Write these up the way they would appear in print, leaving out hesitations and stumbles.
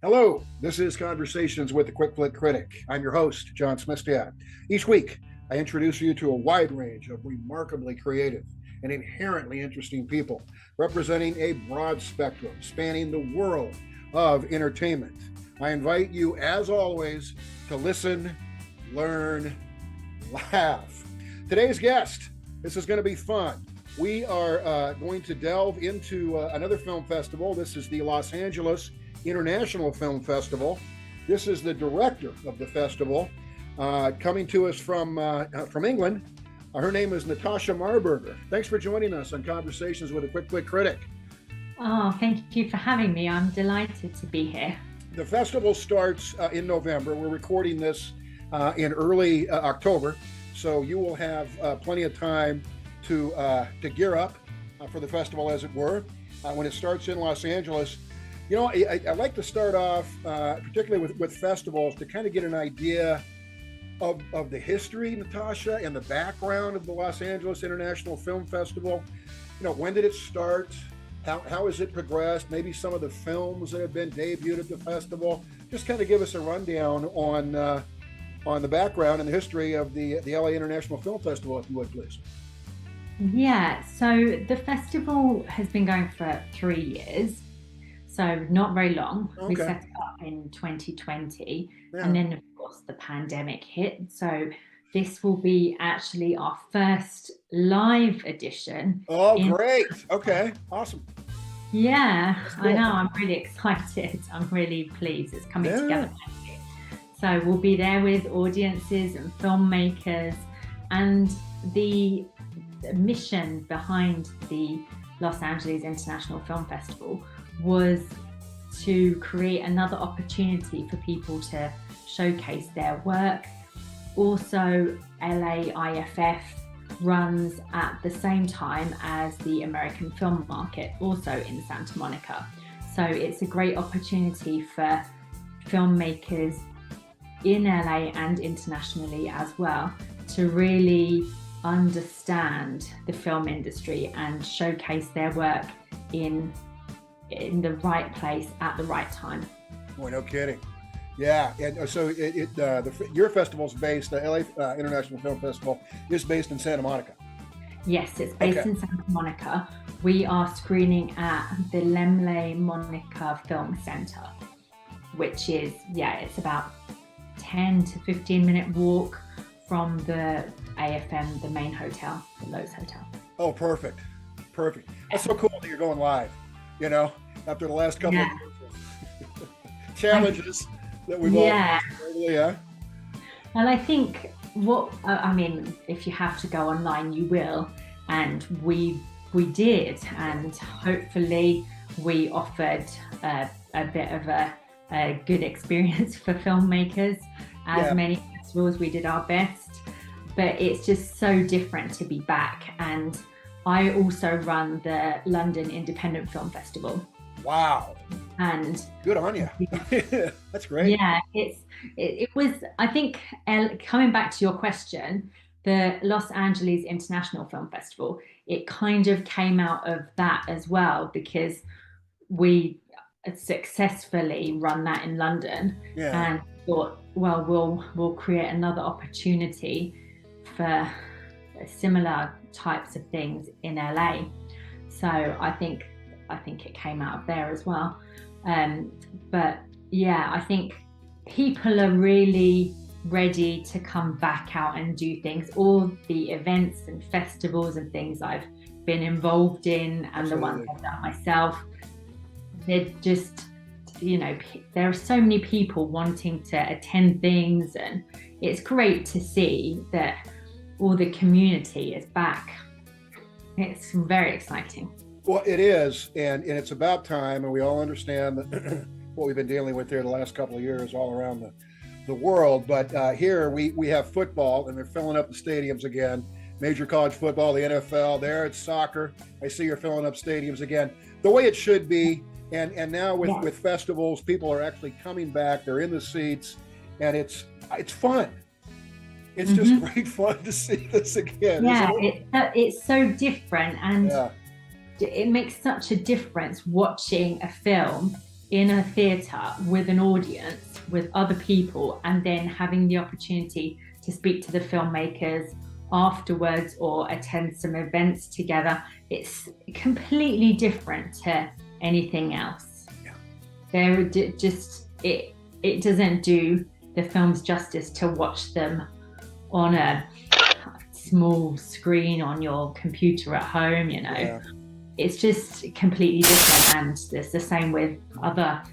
Hello, this is Conversations with the Flick Critic. I'm your host, John Smithstad. Each week, I introduce you to a wide range of remarkably creative and inherently interesting people, representing a broad spectrum spanning the world of entertainment. I invite you, as always, to listen, learn, laugh. Today's guest, this is going to be fun. We are going to delve into another film festival. This is the Los Angeles International Film Festival. This is the director of the festival, coming to us from England. Her name is Natasha Marburger. Thanks for joining us on Conversations with a Flick Critic. Oh, thank you for having me. I'm delighted to be here. The festival starts in November. We're recording this in early October, so you will have plenty of time to gear up for the festival, as it were. When it starts in Los Angeles, you know, I like to start off, particularly with festivals, to kind of get an idea of the history, Natasha, and the background of the Los Angeles International Film Festival. You know, when did it start? How has it progressed? Maybe some of the films that have been debuted at the festival. Just kind of give us a rundown on the background and the history of the LA International Film Festival, if you would, please. Yeah, so the festival has been going for 3 years. So not very long. Okay. We set it up in 2020, and then of course the pandemic hit. So this will be actually our first live edition. Oh, great. Okay, awesome. Yeah, cool. I know, I'm really excited. I'm really pleased it's coming together. So we'll be there with audiences and filmmakers, and the mission behind the Los Angeles International Film Festival was to create another opportunity for people to showcase their work. Also, LAIFF runs at the same time as the American Film Market, also in Santa Monica. So it's a great opportunity for filmmakers in LA and internationally as well to really understand the film industry and showcase their work in the right place at the right time. Boy, no kidding. Yeah, and so your festival's based, the LA International Film Festival is based in Santa Monica. Yes, it's based in Santa Monica. We are screening at the Lemle Monica Film Center, which is, it's about 10 to 15 minute walk from the AFM, the main hotel, the Lowe's Hotel. Oh, perfect. That's so cool that you're going live, you know, after the last couple of challenges that we've all had. And I think if you have to go online, you will. And we did. And hopefully we offered a bit of a good experience for filmmakers. As many festivals, we did our best. But it's just so different to be back. And I also run the London Independent Film Festival. Wow. And good on you. That's great. Yeah, it was, I think, coming back to your question, the Los Angeles International Film Festival, it kind of came out of that as well, because we successfully run that in London and thought, well, we'll create another opportunity for similar types of things in LA. So I think it came out of there as well. But yeah, I think people are really ready to come back out and do things. All the events and festivals and things I've been involved in, and the ones I've done myself, they're just, you know, there are so many people wanting to attend things, and it's great to see that all the community is back. It's very exciting. Well, it is, and it's about time, and we all understand that what we've been dealing with here the last couple of years all around the world. But here we have football, and they're filling up the stadiums again. Major college football, the NFL, there it's soccer. I see you're filling up stadiums again, the way it should be. And now with festivals, people are actually coming back. They're in the seats, and it's fun. It's just great fun to see this again. Yeah, it's so different, and it makes such a difference watching a film in a theatre with an audience, with other people, and then having the opportunity to speak to the filmmakers afterwards or attend some events together, it's completely different to anything else. Yeah. It doesn't do the films justice to watch them on a small screen on your computer at home, you know. Yeah. It's just completely different, and it's the same with other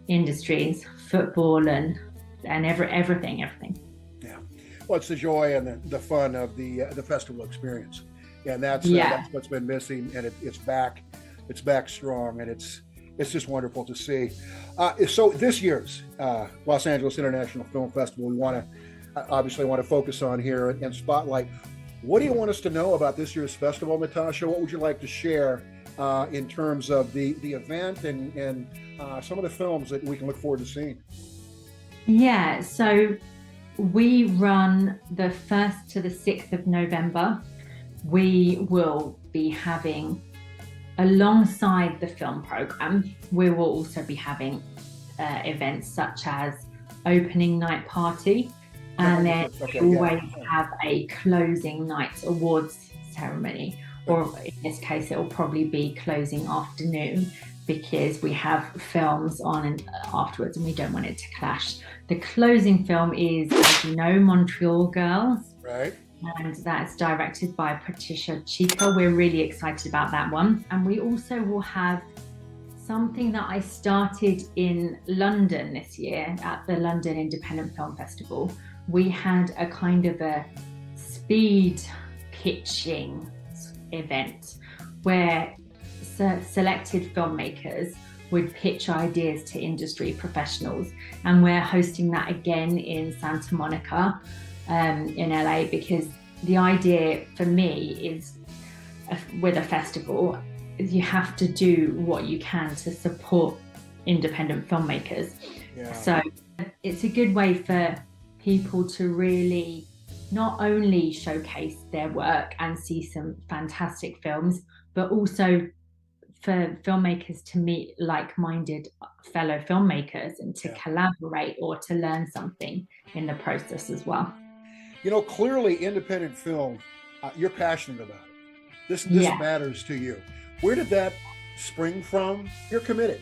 industries, football and everything. Yeah. Well, it's the joy and the fun of the festival experience, and that's what's been missing, and it's back strong, and it's just wonderful to see. So this year's Los Angeles International Film Festival, we obviously want to focus on here and spotlight. What do you want us to know about this year's festival, Natasha? What would you like to share in terms of the event and some of the films that we can look forward to seeing? Yeah, so we run the 1st to the 6th of November. We will be having, alongside the film program, we will also be having events such as opening night party, and then we always have a closing night awards ceremony, or in this case it will probably be closing afternoon, because we have films on and afterwards and we don't want it to clash. The closing film is, as you know, Montreal Girls. Right. And that's directed by Patricia, Chica. We're really excited about that one. And we also will have something that I started in London this year at the London Independent Film Festival. We had a kind of a speed pitching event where selected filmmakers would pitch ideas to industry professionals, and we're hosting that again in Santa Monica in LA, because the idea for me is with a festival, you have to do what you can to support independent filmmakers. Yeah. So it's a good way for people to really not only showcase their work and see some fantastic films, but also for filmmakers to meet like-minded fellow filmmakers and to collaborate or to learn something in the process as well. You know, clearly independent film, you're passionate about it. This matters to you. Where did that spring from? You're committed.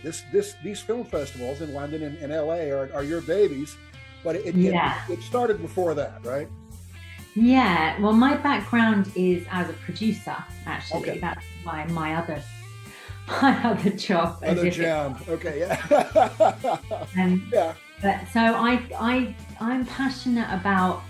These film festivals in London and LA are your babies, but it started before that, right? Yeah, well, my background is as a producer, actually. Okay. That's my other job. Other jam. Okay, yeah. Yeah. But so I'm passionate about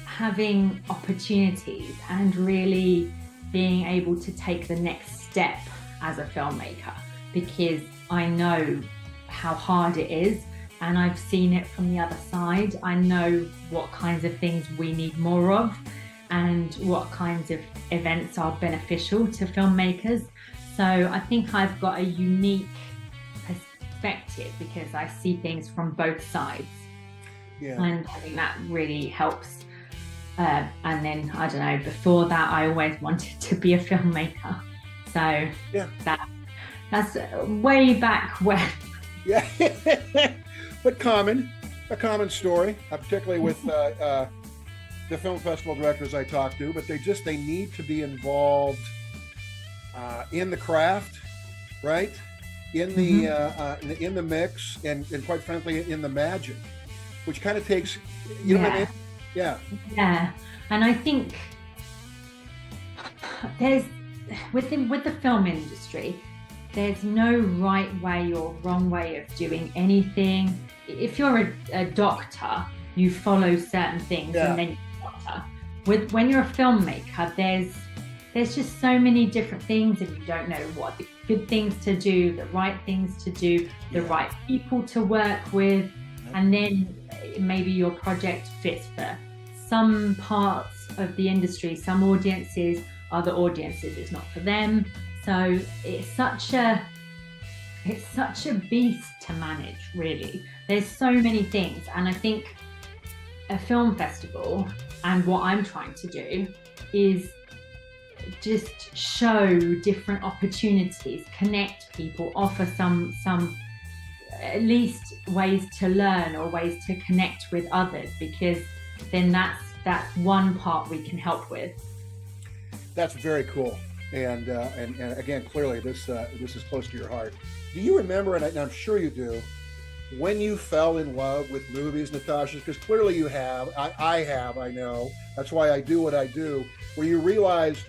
having opportunities and really being able to take the next step as a filmmaker, because I know how hard it is, and I've seen it from the other side. I know what kinds of things we need more of and what kinds of events are beneficial to filmmakers. So I think I've got a unique perspective because I see things from both sides. Yeah. And I think that really helps. And then, I don't know, before that, I always wanted to be a filmmaker. So that's way back when. Yeah. But a common story, particularly with the film festival directors I talk to, but they need to be involved in the craft, right? In the in the mix, and quite frankly, in the magic, which kind of takes, you know what I mean? Yeah. And I think there's with the film industry, there's no right way or wrong way of doing anything. If you're a doctor, you follow certain things and then you're a doctor. When you're a filmmaker, there's just so many different things, and you don't know what the good things to do, the right things to do, the right people to work with, and then maybe your project fits for some parts of the industry, some audiences, other audiences it's not for them. So it's such a beast to manage, really. There's so many things, and I think a film festival, and what I'm trying to do, is just show different opportunities, connect people, offer some at least ways to learn or ways to connect with others, because then that's one part we can help with. That's very cool. And again, clearly this is close to your heart. Do you remember, and I'm sure you do, when you fell in love with movies, Natasha? Because clearly you have. I have, I know. That's why I do what I do. Where you realized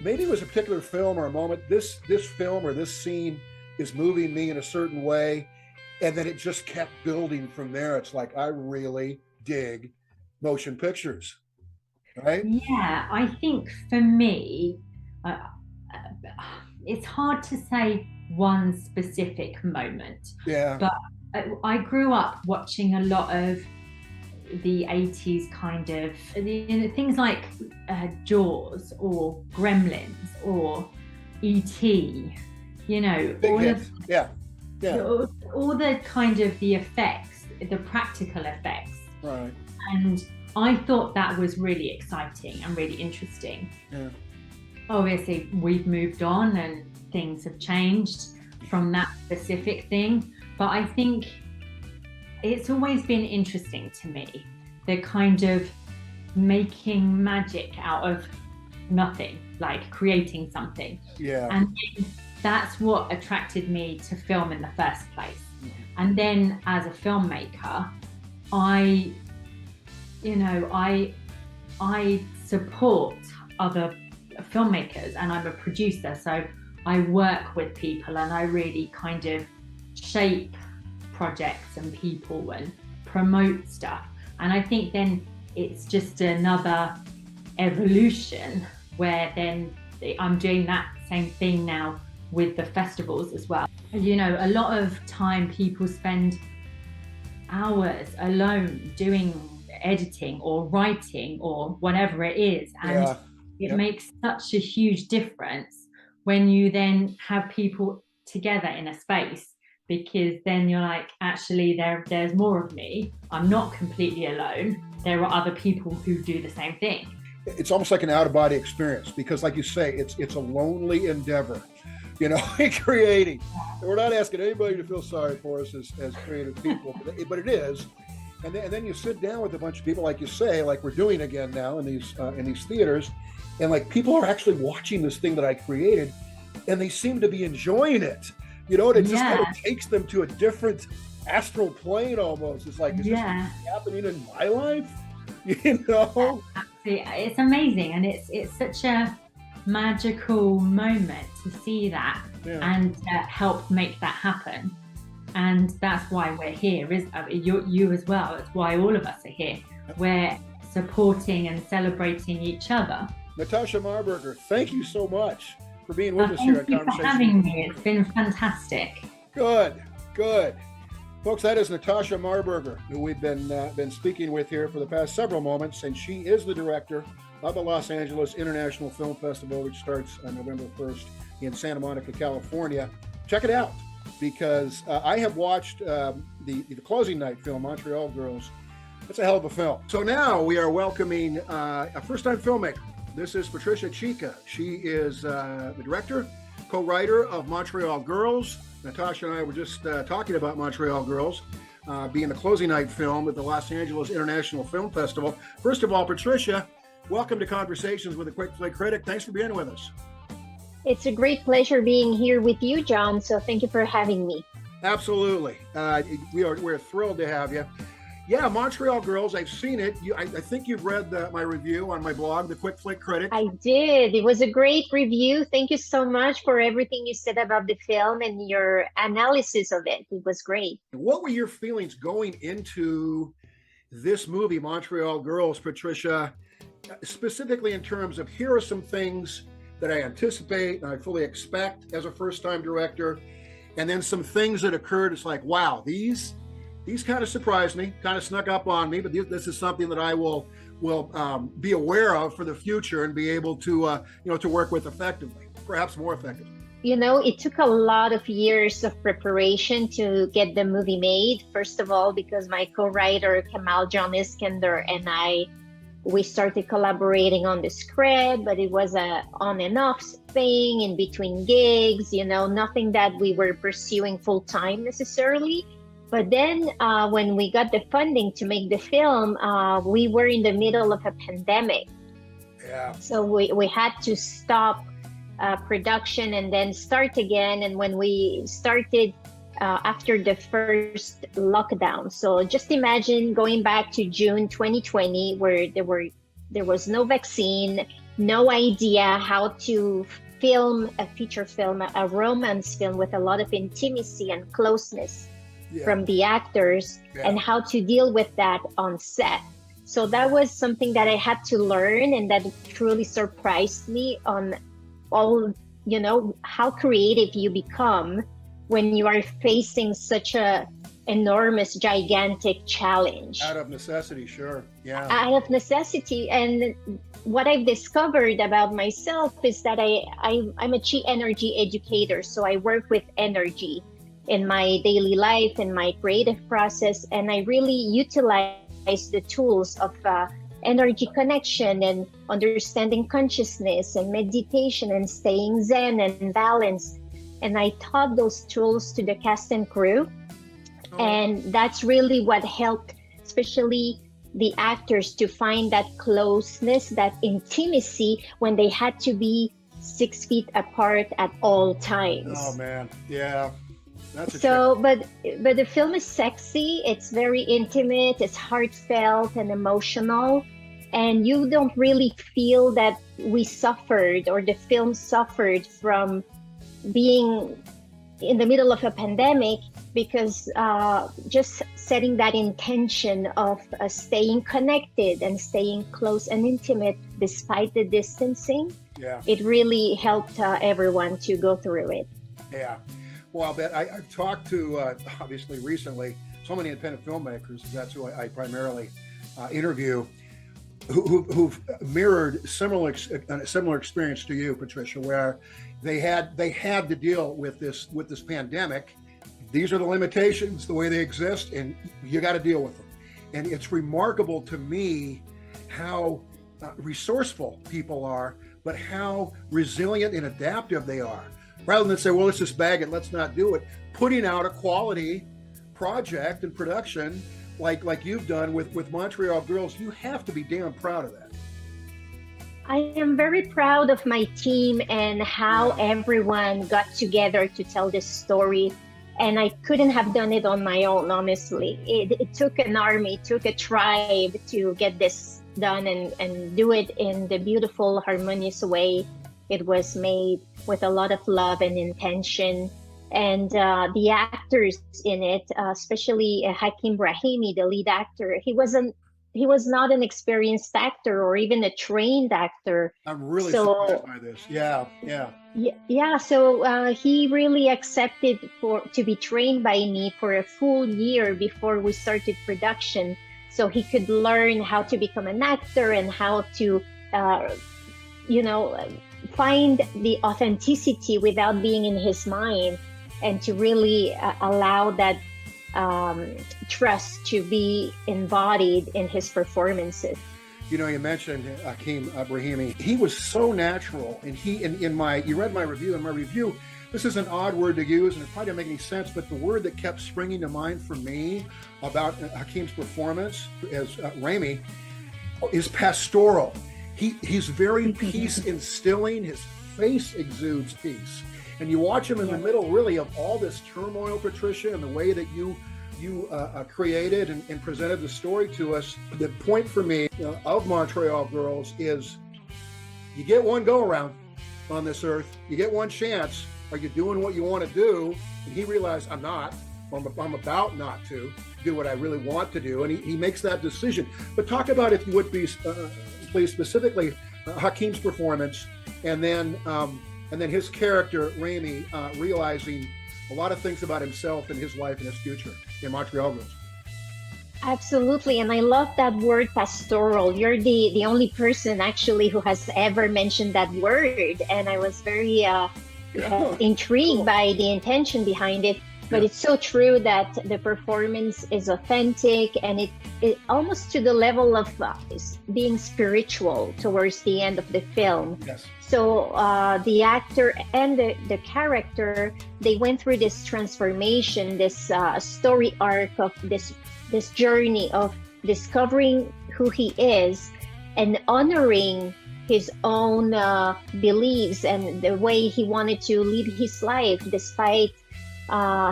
maybe it was a particular film or a moment, this film or this scene is moving me in a certain way, and then it just kept building from there. It's like, I really dig motion pictures, right? Yeah, I think for me, it's hard to say one specific moment. Yeah. But I grew up watching a lot of the 80s kind of, things like Jaws or Gremlins or E.T., Big all hits. of all the kind of the effects, the practical effects. Right. And I thought that was really exciting and really interesting. Yeah. Obviously, we've moved on and things have changed from that specific thing. But I think it's always been interesting to me, the kind of making magic out of nothing, like creating something. Yeah. And that's what attracted me to film in the first place. And then as a filmmaker, I support other filmmakers, and I'm a producer, so I work with people and I really kind of shape projects and people and promote stuff. And I think then it's just another evolution where then I'm doing that same thing now with the festivals as well. A lot of time people spend hours alone doing editing or writing or whatever it is, and it makes such a huge difference when you then have people together in a space, because then you're like, actually there's more of me, I'm not completely alone, there are other people who do the same thing. It's almost like an out-of-body experience, because like you say, it's a lonely endeavor, in creating. And we're not asking anybody to feel sorry for us as creative people, but it is. And then you sit down with a bunch of people, like you say, like we're doing again now in these theaters, and like people are actually watching this thing that I created, and they seem to be enjoying it. And it just kind of takes them to a different astral plane almost. It's like, is this happening in my life? Absolutely. It's amazing, and it's such a magical moment to see that and help make that happen. And that's why we're here. You as well. That's why all of us are here. We're supporting and celebrating each other. Natasha Marburger, thank you so much for being with us here at Conversation. Thank you for having me. It's been fantastic. Good. Folks, that is Natasha Marburger, who we've been speaking with here for the past several moments, and she is the director of the Los Angeles International Film Festival, which starts on November 1st in Santa Monica, California. Check it out, because I have watched the closing night film, Montreal Girls. It's a hell of a film. So now we are welcoming a first-time filmmaker. This is Patricia Chica. She is the director, co-writer of Montreal Girls. Natasha and I were just talking about Montreal Girls being the closing night film at the Los Angeles International Film Festival. First of all, Patricia, welcome to Conversations with a Quick Flick Critic. Thanks for being with us. It's a great pleasure being here with you, John. So thank you for having me. Absolutely. We're thrilled to have you. Yeah, Montreal Girls, I've seen it. I think you've read my review on my blog, The Quick Flick Critic. I did. It was a great review. Thank you so much for everything you said about the film and your analysis of it. It was great. What were your feelings going into this movie, Montreal Girls, Patricia, specifically in terms of, here are some things that I anticipate and I fully expect as a first-time director, and then some things that occurred, it's like, wow, these kind of surprised me, kind of snuck up on me, but this is something that I will be aware of for the future and be able to to work with effectively, perhaps more effectively. It took a lot of years of preparation to get the movie made. First of all, because my co-writer Kamal John Iskender and I we started collaborating on the script, but it was a on and off thing in between gigs, nothing that we were pursuing full time necessarily. But then when we got the funding to make the film, we were in the middle of a pandemic. Yeah. So we had to stop production and then start again. And when we started after the first lockdown, so just imagine going back to June 2020, where there was no vaccine, no idea how to film a feature film, a romance film with a lot of intimacy and closeness from the actors, and how to deal with that on set. So that was something that I had to learn, and that truly surprised me on all, how creative you become when you are facing such a enormous, gigantic challenge. Out of necessity, sure. Yeah. Out of necessity. And what I've discovered about myself is that I'm a chi energy educator. So I work with energy in my daily life, in my creative process, and I really utilize the tools of energy connection and understanding consciousness and meditation and staying zen and balanced. And I taught those tools to the cast and crew. And that's really what helped, especially the actors, to find that closeness, that intimacy when they had to be 6 feet apart at all times. Oh man, yeah. That's but the film is sexy. It's very intimate. It's heartfelt and emotional. And you don't really feel that we suffered, or the film suffered from being in the middle of a pandemic, because just setting that intention of staying connected and staying close and intimate despite the distancing, it really helped everyone to go through it. Yeah. Well, I'll bet I've talked to, obviously recently, so many independent filmmakers. That's who I primarily interview, who've mirrored a similar experience to you, Patricia, where they had to deal with this pandemic. These are the limitations, the way they exist, and you got to deal with them. And it's remarkable to me how resourceful people are, but how resilient and adaptive they are. Rather than say, well, let's just bag it, let's not do it. Putting out a quality project and production like you've done with Montreal Girls, you have to be damn proud of that. I am very proud of my team and how everyone got together to tell this story. And I couldn't have done it on my own, honestly. It took an army, it took a tribe to get this done and do it in the beautiful, harmonious way it was made, with a lot of love and intention. And the actors in it, especially Hakim Brahimi, the lead actor, he was not an experienced actor or even a trained actor. I'm really surprised by this. Yeah. So he really accepted to be trained by me for a full year before we started production, so he could learn how to become an actor and how to, find the authenticity without being in his mind, and to really allow that trust to be embodied in his performances. You mentioned Hakim Brahimi. He was so natural, and you read my review. In my review, this is an odd word to use, and it probably doesn't make any sense, but the word that kept springing to mind for me about Hakim's performance as Rami is pastoral. He's very peace instilling. His face exudes peace. And you watch him in the middle, really, of all this turmoil, Patricia, and the way that you created and presented the story to us. The point for me of Montreal Girls is you get one go around on this earth. You get one chance. Are you doing what you want to do? And he realized, I'm not. I'm about not to do what I really want to do. And he makes that decision. But talk about, if you would be, please, specifically Hakim's performance, and then his character, Rami, realizing a lot of things about himself and his life and his future in Montreal Girls. Absolutely. And I love that word, pastoral. You're the only person actually who has ever mentioned that word. And I was very intrigued by the intention behind it. But it's so true that the performance is authentic, and it almost to the level of being spiritual towards the end of the film. Yes. So the actor and the character, they went through this transformation, this story arc of this journey of discovering who he is and honoring his own beliefs and the way he wanted to live his life despite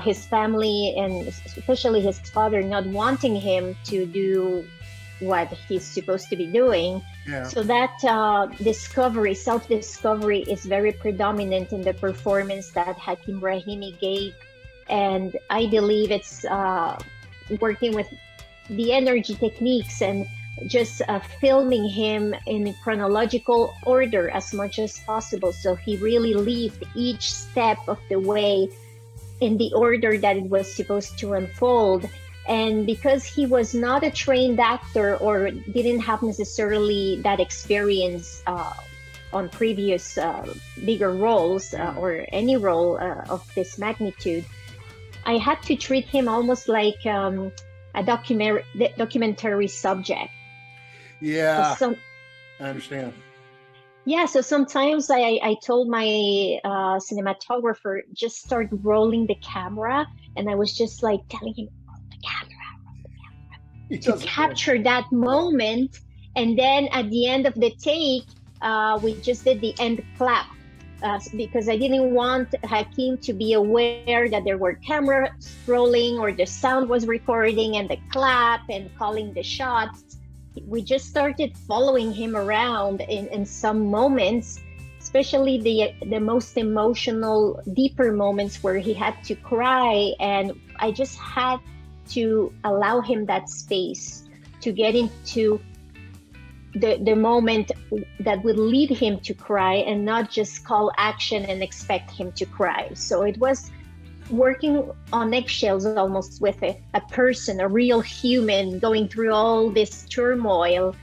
his family and especially his father not wanting him to do what he's supposed to be doing. Yeah. So that self-discovery is very predominant in the performance that Hakim Rahimi gave. And I believe it's working with the energy techniques and just filming him in chronological order as much as possible. So he really lived each step of the way in the order that it was supposed to unfold. And because he was not a trained actor or didn't have necessarily that experience on previous bigger roles or any role of this magnitude, I had to treat him almost like a documentary subject. Yeah, I understand. Yeah, so sometimes I told my cinematographer, just start rolling the camera, and I was just like telling him, roll the camera, to capture that moment. And then at the end of the take, we just did the end clap because I didn't want Hakim to be aware that there were cameras rolling or the sound was recording and the clap and calling the shots. We just started following him around in some moments, especially the most emotional, deeper moments where he had to cry. And I just had to allow him that space to get into the moment that would lead him to cry and not just call action and expect him to cry. So it was working on eggshells almost with a person, a real human going through all this turmoil.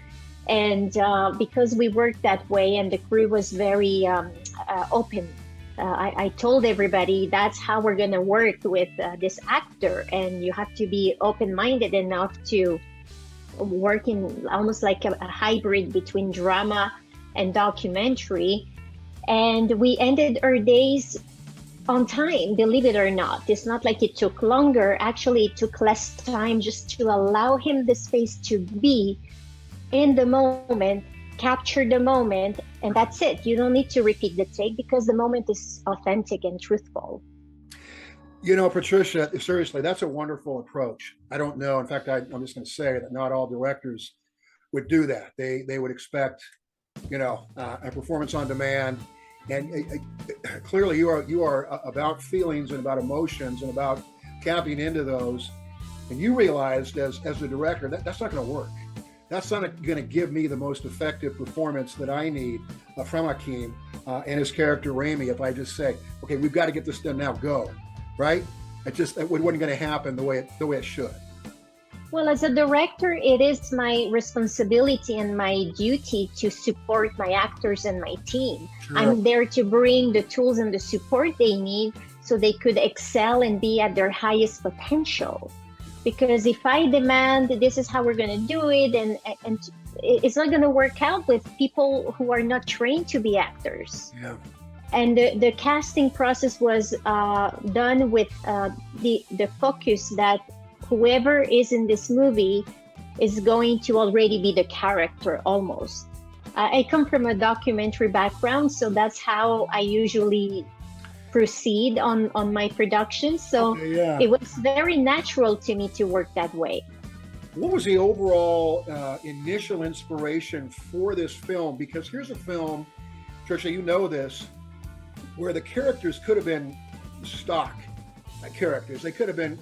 And because we worked that way and the crew was very open, I told everybody that's how we're going to work with this actor. And you have to be open-minded enough to work in almost like a hybrid between drama and documentary. And we ended our days on time, believe it or not. It's not like it took longer. Actually, it took less time just to allow him the space to be in the moment, capture the moment, and that's it. You don't need to repeat the take because the moment is authentic and truthful. You know, Patricia, seriously, that's a wonderful approach. I don't know. In fact, I'm just going to say that not all directors would do that. They would expect, a performance on demand. And clearly you are about feelings and about emotions and about tapping into those. And you realized as the director that's not going to work. That's not going to give me the most effective performance that I need from Hakim and his character Rami if I just say, okay, we've got to get this done now, go, right? It wasn't going to happen the way it should. Well, as a director, it is my responsibility and my duty to support my actors and my team. Sure. I'm there to bring the tools and the support they need so they could excel and be at their highest potential. Because if I demand this is how we're going to do it, and it's not going to work out with people who are not trained to be actors. Yeah. And the casting process was done with the focus that whoever is in this movie is going to already be the character almost. I come from a documentary background, so that's how I usually proceed on my productions. So It was very natural to me to work that way. What was the overall initial inspiration for this film? Because here's a film, Tricia, you know this, where the characters could have been stock characters. They could have been,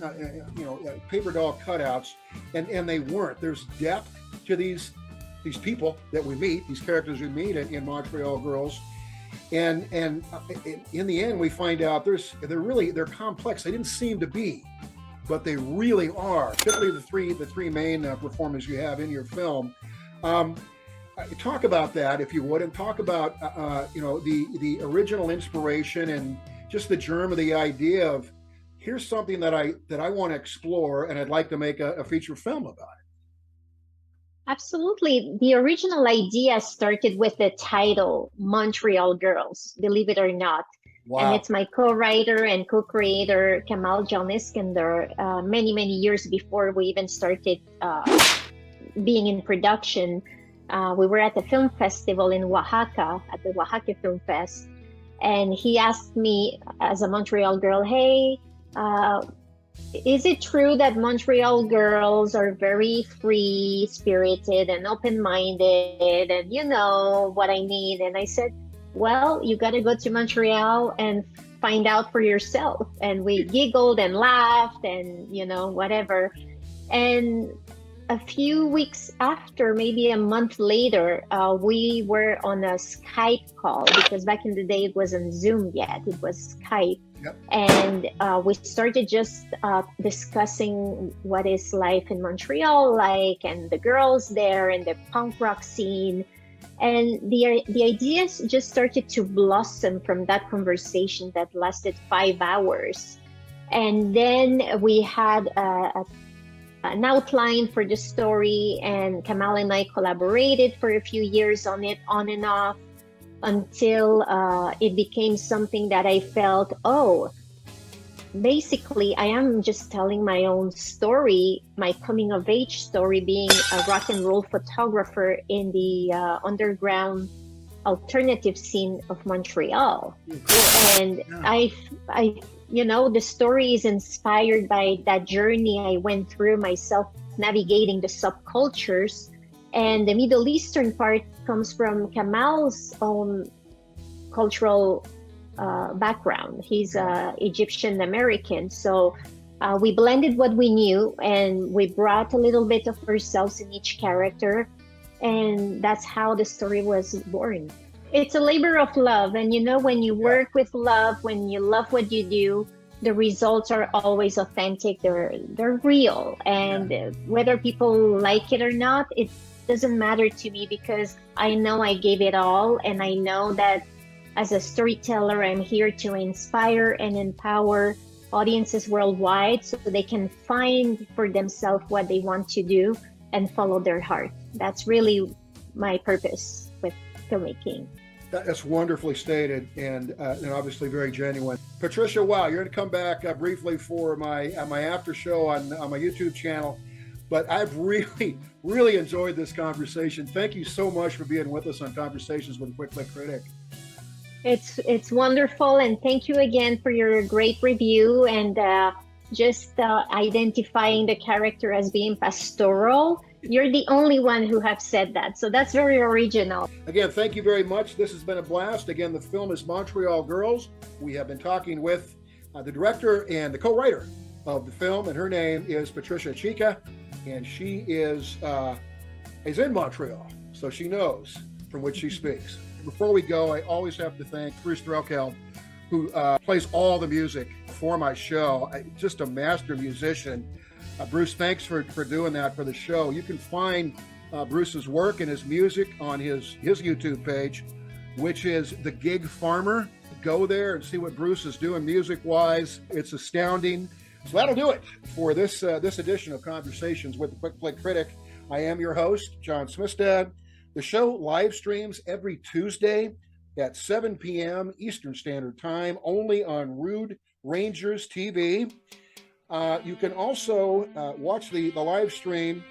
paper doll cutouts, and they weren't. There's depth to these people that we meet, these characters we meet in Montreal Girls, and in the end we find out they're complex. They didn't seem to be, but they really are. Particularly the three main performers you have in your film. Talk about that, if you would, and talk about the original inspiration and just the germ of the idea of here's something that I want to explore, and I'd like to make a feature film about it. Absolutely. The original idea started with the title Montreal Girls, believe it or not. Wow. And it's my co-writer and co-creator, Kamal Jalniskander, many, many years before we even started being in production. We were at the film festival in Oaxaca, at the Oaxaca Film Fest. And he asked me as a Montreal girl, hey, is it true that Montreal girls are very free-spirited and open-minded and you know what I mean? And I said, well, you got to go to Montreal and find out for yourself. And we giggled and laughed and, you know, whatever. And a few weeks after, maybe a month later, we were on a Skype call, because back in the day it wasn't Zoom yet, it was Skype. Yep. And we started just discussing what is life in Montreal like, and the girls there, and the punk rock scene. And the ideas just started to blossom from that conversation that lasted 5 hours. And then we had an outline for the story, and Kamal and I collaborated for a few years on it, on and off, until it became something that I felt, oh, basically I am just telling my own story, my coming of age story, being a rock and roll photographer in the underground alternative scene of Montreal. Cool. And Yeah. I you know, the story is inspired by that journey I went through myself, navigating the subcultures. And the Middle Eastern part comes from Kamal's own cultural background. He's Egyptian American. So we blended what we knew, and we brought a little bit of ourselves in each character. And that's how the story was born. It's a labor of love. And you know, when you work with love, when you love what you do, the results are always authentic. They're real. And whether people like it or not, it doesn't matter to me, because I know I gave it all. And I know that as a storyteller, I'm here to inspire and empower audiences worldwide so they can find for themselves what they want to do and follow their heart. That's really my purpose with filmmaking. That's wonderfully stated, and obviously very genuine. Patricia, wow, you're going to come back briefly for my after show on my YouTube channel, but I've really enjoyed this conversation. Thank you so much for being with us on Conversations with Flick Critic. It's wonderful, and thank you again for your great review, and just identifying the character as being pastoral. You're the only one who have said that, so that's very original. Again, thank you very much. This has been a blast. Again, the film is Montreal Girls. We have been talking with the director and the co-writer of the film, and her name is Patricia Chica, and she is in Montreal, so she knows from which she speaks. Before we go, I always have to thank Bruce Threlkeld, who plays all the music for my show. Just a master musician. Bruce, thanks for doing that for the show. You can find Bruce's work and his music on his YouTube page, which is The Gig Farmer. Go there and see what Bruce is doing music-wise. It's astounding. So that'll do it for this edition of Conversations with the Flick Critic. I am your host, John Smithstad. The show live streams every Tuesday at 7 p.m. Eastern Standard Time, only on Rude Rangers TV. You can also watch the live stream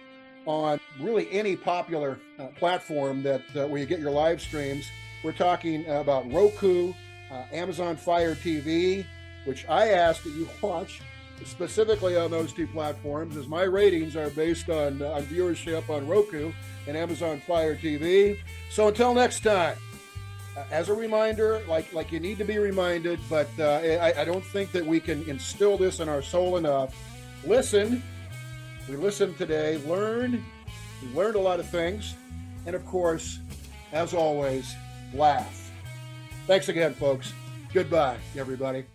on really any popular platform that where you get your live streams. We're talking about Roku, Amazon Fire TV, which I ask that you watch specifically on those two platforms, as my ratings are based on viewership on Roku and Amazon Fire TV. So until next time, as a reminder, like you need to be reminded, but I don't think that we can instill this in our soul enough. Listen. We listened today, learned. We learned a lot of things. And of course, as always, laugh. Thanks again, folks. Goodbye, everybody.